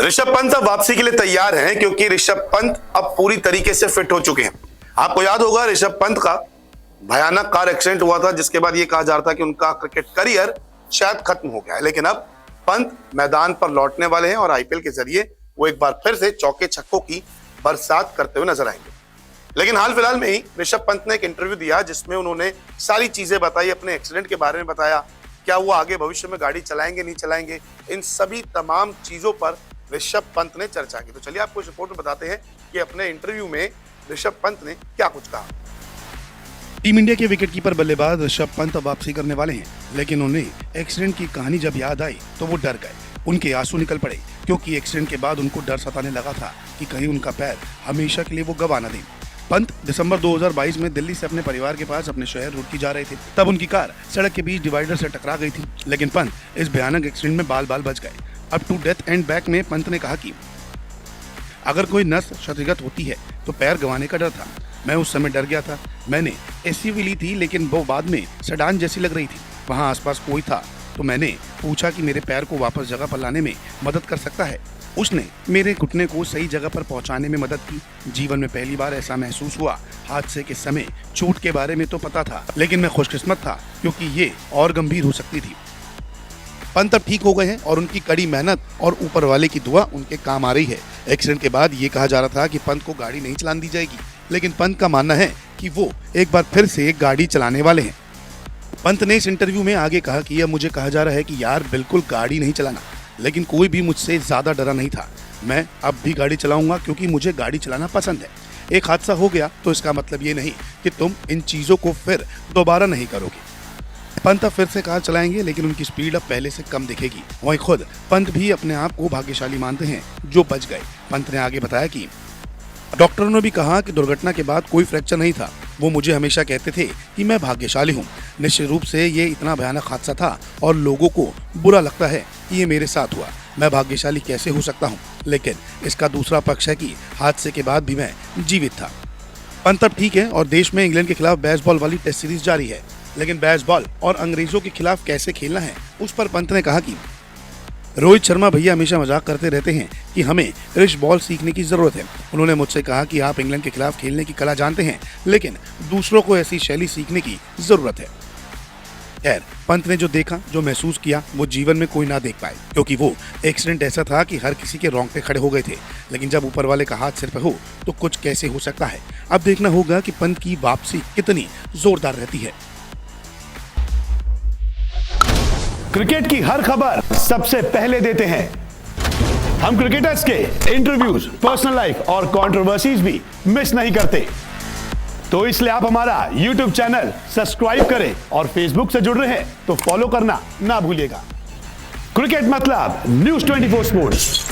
ऋषभ पंत अब वापसी के लिए तैयार हैं क्योंकि ऋषभ पंत अब पूरी तरीके से फिट हो चुके हैं। आपको याद होगा ऋषभ पंत का भयानक कार एक्सीडेंट हुआ था जिसके बाद ये कहा जा रहा था कि उनका क्रिकेट करियर शायद खत्म हो गया है, लेकिन अब पंत मैदान पर लौटने वाले हैं और आईपीएल के जरिए वो एक बार फिर से चौके छक्कों की बरसात करते हुए नजर आएंगे। लेकिन हाल फिलहाल में ही ऋषभ पंत ने एक इंटरव्यू दिया जिसमें उन्होंने सारी चीजें बताई, अपने एक्सीडेंट के बारे में बताया, क्या वो आगे भविष्य में गाड़ी चलाएंगे नहीं चलाएंगे, इन सभी तमाम चीजों पर ऋषभ पंत ने चर्चा की। तो चलिए आपको इस रिपोर्ट में बताते हैं कि अपने इंटरव्यू में ऋषभ पंत ने क्या कुछ कहा। टीम इंडिया के विकेटकीपर बल्लेबाज ऋषभ पंत वापसी करने वाले हैं, लेकिन उन्हें एक्सीडेंट की कहानी जब याद आई तो वो डर गए। उनके आंसू निकल पड़े क्योंकि एक्सीडेंट के बाद उनको डर सताने लगा था कि कहीं उनका पैर हमेशा के लिए वो गवा न दें। पंत दिसंबर 2022 में दिल्ली से अपने परिवार के पास अपने शहर रुड़की जा रहे थे। तब उनकी कार सड़क के बीच डिवाइडर से टकरा गई थी, लेकिन पंत इस भयानक एक्सीडेंट में बाल बाल बच गए। अब टू डेथ एंड बैक में पंत ने कहा कि अगर कोई नस क्षतिगत होती है तो पैर गंवाने का डर था। मैं उस समय डर गया था। मैंने एसयूवी ली थी लेकिन वो बाद में सेडान जैसी लग रही थी। वहाँ आसपास कोई था तो मैंने पूछा कि मेरे पैर को वापस जगह पर लाने में मदद कर सकता है। उसने मेरे घुटने को सही जगह पर पहुंचाने में मदद की। जीवन में पहली बार ऐसा महसूस हुआ। हादसे के समय चोट के बारे में तो पता था, लेकिन मैं खुशकिस्मत था क्योंकि ये और गंभीर हो सकती थी। पंत अब ठीक हो गए हैं और उनकी कड़ी मेहनत और ऊपर वाले की दुआ उनके काम आ रही है। एक्सीडेंट के बाद ये कहा जा रहा था कि पंत को गाड़ी नहीं चलाने दी जाएगी, लेकिन पंत का मानना है कि वो एक बार फिर से गाड़ी चलाने वाले हैं। पंत ने इस इंटरव्यू में आगे कहा कि यह मुझे कहा जा रहा है कि यार बिल्कुल गाड़ी नहीं चलाना, लेकिन कोई भी मुझसे ज्यादा डरा नहीं था। मैं अब भी गाड़ी चलाऊंगा क्योंकि मुझे गाड़ी चलाना पसंद है। एक हादसा हो गया तो इसका मतलब ये नहीं कि तुम इन चीजों को फिर दोबारा नहीं करोगे। पंत अब फिर से कार चलाएंगे, लेकिन उनकी स्पीड अब पहले से कम दिखेगी। वहीं खुद पंत भी अपने आप को भाग्यशाली मानते हैं जो बच गए। पंत ने आगे बताया कि डॉक्टरों ने भी कहा कि दुर्घटना के बाद कोई फ्रैक्चर नहीं था। वो मुझे हमेशा कहते थे कि मैं भाग्यशाली हूँ। निश्चित रूप से ये इतना भयानक हादसा था और लोगों को बुरा लगता है कि ये मेरे साथ हुआ। मैं भाग्यशाली कैसे हो सकता हूँ, लेकिन इसका दूसरा पक्ष है कि हादसे के बाद भी मैं जीवित था। पंत अब ठीक है और देश में इंग्लैंड के खिलाफ बेसबॉल वाली टेस्ट सीरीज जारी है, लेकिन बेसबॉल और अंग्रेजों के खिलाफ कैसे खेलना है उस पर पंत ने कहा कि रोहित शर्मा भैया हमेशा मजाक करते रहते हैं कि हमें रिच बॉल सीखने की जरूरत है। उन्होंने मुझसे कहा कि आप इंग्लैंड के खिलाफ खेलने की कला जानते हैं, लेकिन दूसरों को ऐसी शैली सीखने की जरूरत है। खैर, पंत ने जो देखा, जो महसूस किया, वो जीवन में कोई ना देख पाए क्योंकि वो एक्सीडेंट ऐसा था कि हर किसी के रोंगटे खड़े हो गए थे। लेकिन जब ऊपर वाले का हाथ सिर पे हो तो कुछ कैसे हो सकता है। अब देखना होगा कि पंत की वापसी कितनी जोरदार रहती है। क्रिकेट की हर खबर सबसे पहले देते हैं हम। क्रिकेटर्स के इंटरव्यूज, पर्सनल लाइफ और कंट्रोवर्सीज भी मिस नहीं करते। तो इसलिए आप हमारा YouTube चैनल सब्सक्राइब करें और Facebook से जुड़ रहे हैं तो फॉलो करना ना भूलिएगा। क्रिकेट मतलब News 24 स्पोर्ट्स।